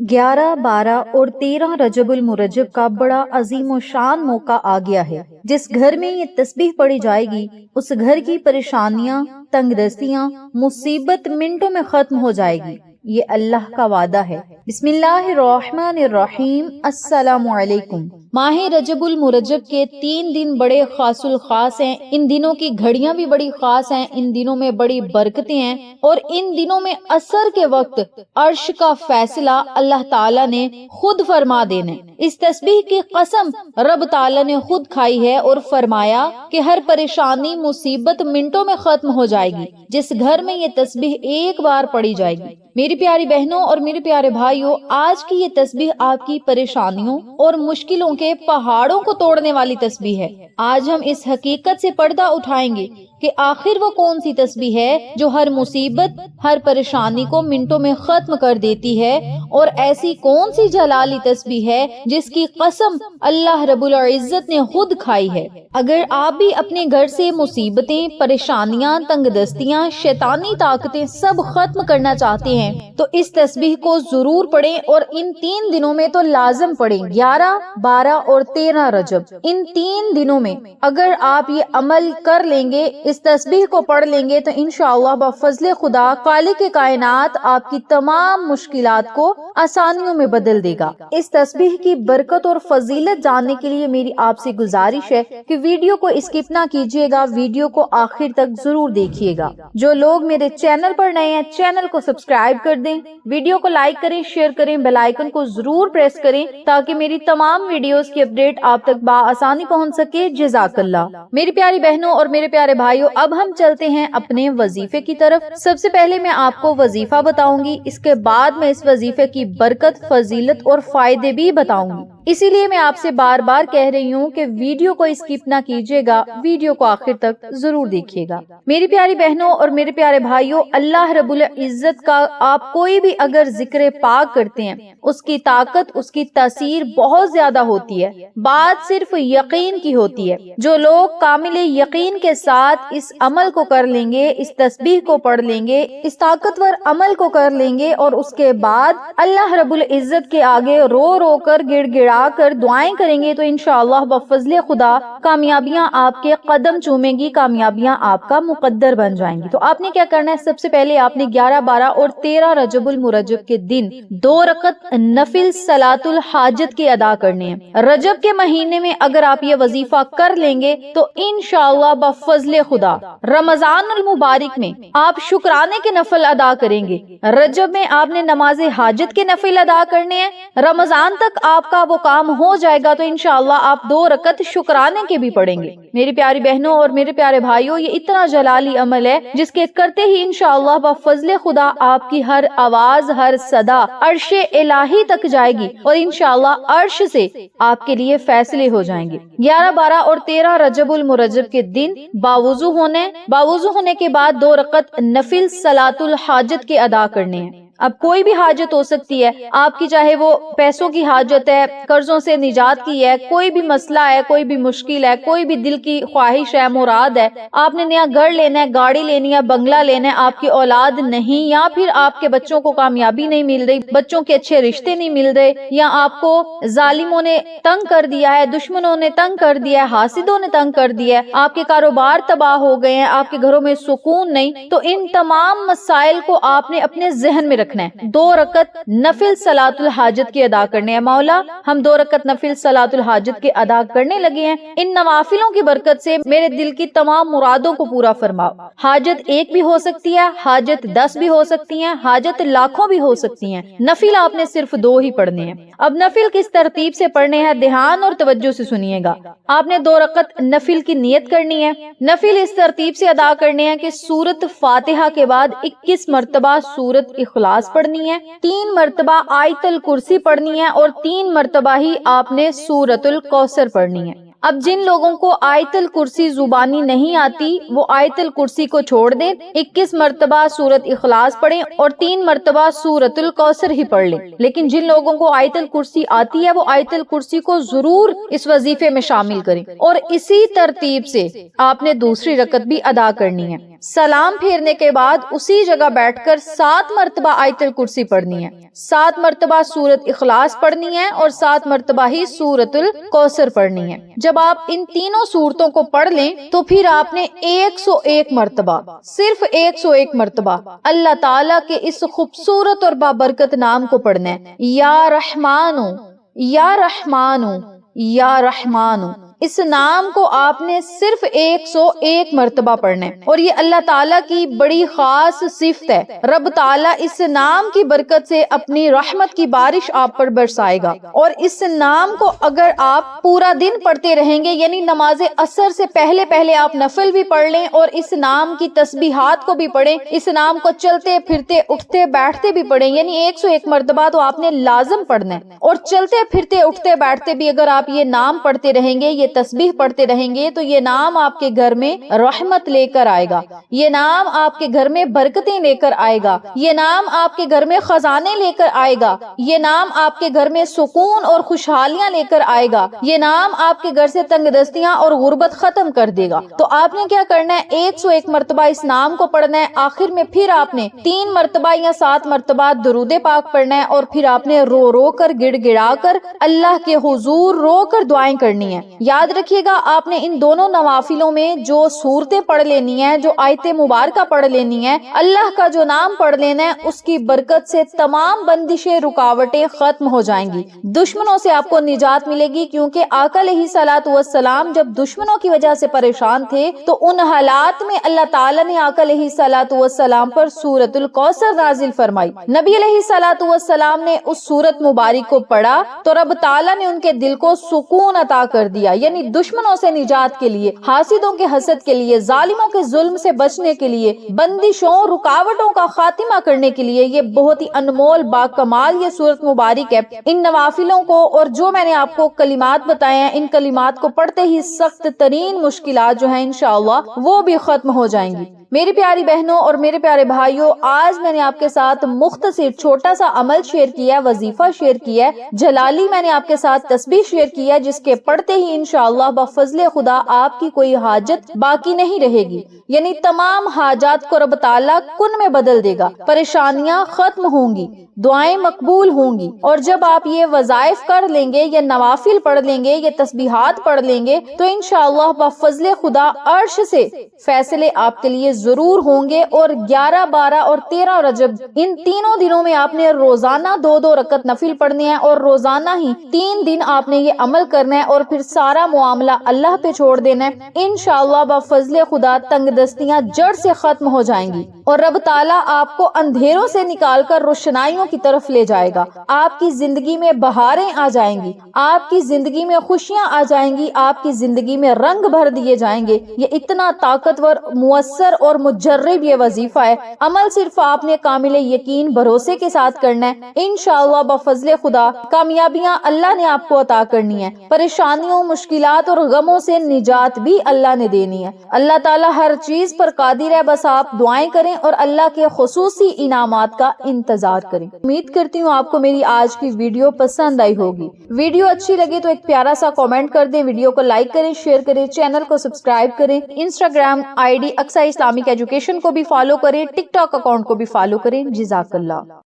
11, 12 और 13 रजबुल मुरज्जब का बड़ा अजीम और शान मौका आ गया है। जिस घर में ये तस्बीह पढ़ी जाएगी उस घर की परेशानियां, तंगदस्तियां, मुसीबत मिनटों में खत्म हो जाएगी। ये अल्लाह का वादा है। बिस्मिल्लाहिर्रहमानिर्रहीम। अस्सलामु अलैकुम। माह रजबुल मुरज्जब के 3 दिन बड़े खासुल खास हैं। इन दिनों की घड़ियां भी बड़ी खास हैं। इन दिनों में बड़ी बरकतें हैं और इन दिनों में असर के वक्त अर्श का फैसला अल्लाह ताला ने खुद फरमा देना। इस तस्बीह की कसम रब ताला ने खुद खाई है और फरमाया कि हर परेशानी, मुसीबत मिनटों में खत्म हो जाएगी जिस घर में ये तस्बीह एक बार पढ़ी जाएगी। मेरी प्यारी बहनों और मेरे प्यारे भाइयों, आज की ये तस्बीह आपकी परेशानियों और मुश्किलों के पहाड़ों को तोड़ने वाली तस्बीह है। आज हम इस हकीकत से पर्दा उठाएंगे कि आखिर वो कौन सी तस्बीह है जो हर मुसीबत, हर परेशानी को मिनटों में खत्म कर देती है, और ऐसी कौन सी जलाली तस्बीह है जिसकी कसम अल्लाह रब्बुल इज्जत ने खुद खाई है। अगर आप भी अपने घर से मुसीबतें, परेशानियां, तंगदस्तियां, शैतानी ताकतें सब खत्म करना चाहते हैं तो इस तस्बीह को जरूर पढ़ें और इन 3 दिनों में तो लाजम पढ़ें। 11, 12 और 13 रजब, इन 3 दिनों में अगर आप ये अमल कर लेंगे, इस तस्बीह को पढ़ लेंगे तो इंशाअल्लाह बफज़्ल खुदा खालिक कायनात आपकी तमाम मुश्किलात को आसानियों में बदल देगा। इस तस्बीह की बरकत और फजीलत जानने के लिए मेरी आपसे गुजारिश है कि वीडियो को स्किप ना कीजिएगा, वीडियो को आखिर तक जरूर देखिएगा। जो लोग मेरे चैनल पर नए हैं, चैनल को सब्सक्राइब कर दें, वीडियो को लाइक करें, शेयर करें, बेल आइकन को जरूर प्रेस करें ताकि मेरी तमाम वीडियोस की अपडेट आप तक बआसानी पहुंच सके। जज़ाकल्लाह। मेरी प्यारी बहनों और मेरे प्यारे भाइयों, अब हम चलते हैं अपने वजीफे की तरफ। सबसे पहले मैं आपको वजीफा बताऊंगी, इसके बाद मैं इस वजीफे की बरकत, फजीलत और फायदे भी बताऊंगी। इसीलिए मैं आपसे बार बार कह रही हूँ कि वीडियो को स्किप ना कीजिएगा, वीडियो को आखिर तक जरूर देखिएगा। मेरी प्यारी बहनों और मेरे प्यारे भाइयों, अल्लाह रब्बुल इज्जत का आप कोई भी अगर जिक्र पाक करते हैं, उसकी ताकत, उसकी तासीर बहुत ज्यादा होती है। बात सिर्फ यकीन की होती है। जो लोग कामिल यकीन के साथ इस अमल को कर लेंगे, इस तस्बीह को पढ़ लेंगे, इस ताकतवर अमल को कर लेंगे और उसके बाद अल्लाह रब्बुल इज्जत के आगे रो रो कर, गिड़गिड़ा कर दुआएं करेंगे तो इंशाअल्लाह बफज़्ल खुदा कामयाबियां आपके कदम चूमेंगी, कामयाबियां आपका मुकद्दर बन जाएंगी। तो आपने क्या करना है, सबसे पहले आपने 11, 12 और 13 रजबुल मुरज्जब के दिन 2 रकत नफिल सलातुल हाजत की अदा करने हैं। रजब के महीने में अगर आप ये वजीफा कर लेंगे तो इंशाअल्लाह बफज़्ल खुदा रमजानुल मुबारक में आप शुक्राने के नफल अदा करेंगे। रजब में आपने नमाज हाजत के नफिल अदा करने हैं, रमजान तक आपका वो काम हो जाएगा तो इंशाअल्लाह आप 2 रकत शुक्राने के भी पढ़ेंगे। मेरी प्यारी बहनों और मेरे प्यारे भाइयों, ये इतना जलाली अमल है जिसके करते ही इंशाअल्लाह बफज़्ल खुदा आपकी हर आवाज, हर सदा अर्शे इलाही तक जाएगी और इंशाअल्लाह अर्श से आपके लिए फैसले हो जाएंगे। 11, 12 और 13 रजबुल मुरज्जब के दिन बावुजू होने के बाद 2 रकत नफिल सलातुल हाजत के अदा करने हैं। अब कोई भी हाजत हो सकती है आपकी, चाहे वो पैसों की हाजत है, कर्जों से निजात की है, कोई भी मसला है, कोई भी मुश्किल है, कोई भी दिल की ख्वाहिश है, मुराद है, आपने नया घर लेना है, गाड़ी लेनी है, बंगला लेना है, आपकी औलाद नहीं, या फिर आपके बच्चों को कामयाबी नहीं मिल रही, बच्चों के अच्छे रिश्ते नहीं मिल रहे, या आपको जालिमों ने तंग कर दिया है, दुश्मनों ने तंग कर दिया है, हासिदों ने तंग कर दिया है, आपके कारोबार तबाह हो गए हैं, आपके घरों में सुकून नहीं, तो इन तमाम मसाइल को आपने अपने जहन में रखना है। 2 रकत नफिल सलातुल हाजत के अदा करने हैं। मौला, हम 2 रकत नफिल सलातुल हाजत के अदा करने लगे हैं, इन नवाफिलों की बरकत से मेरे दिल की तमाम मुरादों को पूरा फरमाओ। हाजत 1 भी हो सकती है, हाजत 10 भी हो सकती है, हाजत लाखों भी हो सकती है। नफिल आपने सिर्फ 2 ही पढ़ने हैं। अब नफिल किस तरतीब से पढ़ने हैं, ध्यान और तवज्जो से सुनिएगा। आपने 2 रकत नफिल की नियत करनी है। नफिल इस तरतीब से अदा करने हैं कि सूरत फातिहा के बाद 21 मरतबा सूरत इखलास पढ़नी है, 3 मरतबा आयतल कुर्सी पढ़नी है और 3 मरतबा ही आपने सूरतुल कौसर पढ़नी है। اب جن لوگوں کو آیت الکرسی زبانی نہیں آتی وہ آیت الکرسی کو چھوڑ دیں، 21 مرتبہ سورت اخلاص پڑھیں اور 3 مرتبہ سورت الکوثر ہی پڑھ لیں۔ لیکن جن لوگوں کو آیت الکرسی آتی ہے وہ آیت الکرسی کو ضرور اس وظیفے میں شامل کریں، اور اسی ترتیب سے آپ نے دوسری رکعت بھی ادا کرنی ہے۔ سلام پھیرنے کے بعد اسی جگہ بیٹھ کر 7 مرتبہ آیت الکرسی پڑھنی ہے، 7 مرتبہ سورت اخلاص پڑھنی ہے اور 7 مرتبہ ہی سورت الکوثر پڑھنی ہے۔ جب آپ ان تینوں سورتوں کو پڑھ لیں تو پھر آپ نے 101 مرتبہ، صرف 101 مرتبہ اللہ تعالیٰ کے اس خوبصورت اور بابرکت نام کو پڑھنا ہے، یا رحمانو یا رحمانو یا رحمانو۔ اس نام کو آپ نے صرف 101 مرتبہ پڑھنا ہے، اور یہ اللہ تعالیٰ کی بڑی خاص صفت ہے۔ رب تعالیٰ اس نام کی برکت سے اپنی رحمت کی بارش آپ پر برسائے گا، اور اس نام کو اگر آپ پورا دن پڑھتے رہیں گے، یعنی نماز عصر سے پہلے آپ نفل بھی پڑھ لیں اور اس نام کی تسبیحات کو بھی پڑھیں، اس نام کو چلتے پھرتے اٹھتے بیٹھتے بھی پڑھیں، یعنی 101 مرتبہ تو آپ نے لازم پڑھنا ہے، اور چلتے پھرتے اٹھتے بیٹھتے بھی اگر آپ یہ نام پڑھتے رہیں گے، یہ تسبیح پڑھتے رہیں گے، تو یہ نام آپ کے گھر میں رحمت لے کر آئے گا، یہ نام آپ کے گھر میں برکتیں لے کر آئے گا، یہ نام آپ کے گھر میں خزانے لے کر آئے گا، یہ نام آپ کے گھر میں سکون اور خوشحالیاں لے کر آئے گا، یہ نام آپ کے گھر سے تنگ دستیاں اور غربت ختم کر دے گا۔ تو آپ نے کیا کرنا ہے، 101 مرتبہ اس نام کو پڑھنا ہے، آخر میں پھر آپ نے 3 مرتبہ یا 7 مرتبہ درود پاک پڑھنا ہے، اور پھر آپ نے رو رو کر گڑ گڑا کر اللہ کے حضور رو کر دعائیں کرنی ہیں۔ یاد رکھیے گا، آپ نے ان دونوں نوافلوں میں جو سورتیں پڑھ لینی ہیں، جو آیت مبارکہ پڑھ لینی ہے، اللہ کا جو نام پڑھ لینا ہے، اس کی برکت سے تمام بندشیں رکاوٹیں ختم ہو جائیں گی، دشمنوں سے آپ کو نجات ملے گی، کیونکہ آقا علیہ الصلوۃ والسلام جب دشمنوں کی وجہ سے پریشان تھے تو ان حالات میں اللہ تعالیٰ نے آقا علیہ الصلوۃ والسلام پر سورت الکوثر نازل فرمائی۔ نبی علیہ الصلوۃ والسلام نے اس سورت مبارک کو پڑھا تو رب تعالیٰ نے ان کے دل کو سکون عطا کر دیا، یعنی دشمنوں سے نجات کے لیے، حاسدوں کے حسد کے لیے، ظالموں کے ظلم سے بچنے کے لیے، بندشوں رکاوٹوں کا خاتمہ کرنے کے لیے یہ بہت ہی انمول باکمال یہ سورت مبارک ہے۔ ان نوافلوں کو اور جو میں نے آپ کو کلمات بتائے ہیں، ان کلمات کو پڑھتے ہی سخت ترین مشکلات جو ہیں انشاءاللہ وہ بھی ختم ہو جائیں گی۔ میری پیاری بہنوں اور میرے پیارے بھائیوں، آج میں نے آپ کے ساتھ مختصر چھوٹا سا عمل شیئر کیا ہے، وظیفہ شیئر کیا ہے، جلالی میں نے آپ کے ساتھ تسبیح شیئر کیا ہے، جس کے پڑھتے ہی انشاءاللہ بفضل خدا آپ کی کوئی حاجت باقی نہیں رہے گی، یعنی تمام حاجات کو رب تعالیٰ کن میں بدل دے گا، پریشانیاں ختم ہوں گی، دعائیں مقبول ہوں گی۔ اور جب آپ یہ وظائف کر لیں گے، یہ نوافل پڑھ لیں گے، یہ تسبیحات پڑھ لیں گے، تو انشاءاللہ بفضل خدا عرش سے فیصلے آپ کے لیے ضرور ہوں گے۔ اور 11، 12 اور 13 رجب ان تینوں دنوں میں آپ نے روزانہ 2 رکعت نفل پڑھنے ہیں، اور روزانہ ہی 3 دن آپ نے یہ عمل کرنا ہے، اور پھر سارا معاملہ اللہ پہ چھوڑ دینا ہے۔ انشاءاللہ بفضل خدا تنگ دستیاں جڑ سے ختم ہو جائیں گی، اور رب تعالیٰ آپ کو اندھیروں سے نکال کر روشنائیوں کی طرف لے جائے گا۔ آپ کی زندگی میں بہاریں آ جائیں گی، آپ کی زندگی میں خوشیاں آ جائیں گی، آپ کی زندگی میں رنگ بھر دیے جائیں گے۔ یہ اتنا طاقتور، مؤثر اور مجرب یہ وظیفہ ہے، عمل صرف آپ نے کامل یقین بھروسے کے ساتھ کرنا ہے۔ انشاءاللہ بفضل خدا کامیابیاں اللہ نے آپ کو عطا کرنی ہے، پریشانیوں، مشکلات اور غموں سے نجات بھی اللہ نے دینی ہے۔ اللہ تعالیٰ ہر چیز پر قادر ہے، بس آپ دعائیں کریں اور اللہ کے خصوصی انعامات کا انتظار کریں۔ امید کرتی ہوں آپ کو میری آج کی ویڈیو پسند آئی ہوگی۔ ویڈیو اچھی لگے تو ایک پیارا سا کامنٹ کر دیں، ویڈیو کو لائک کریں، شیئر کریں، چینل کو سبسکرائب کریں، Instagram ID Aqsa Islamic education کو بھی فالو کریں، ٹک ٹاک اکاؤنٹ کو بھی فالو کریں۔ جزاک اللہ۔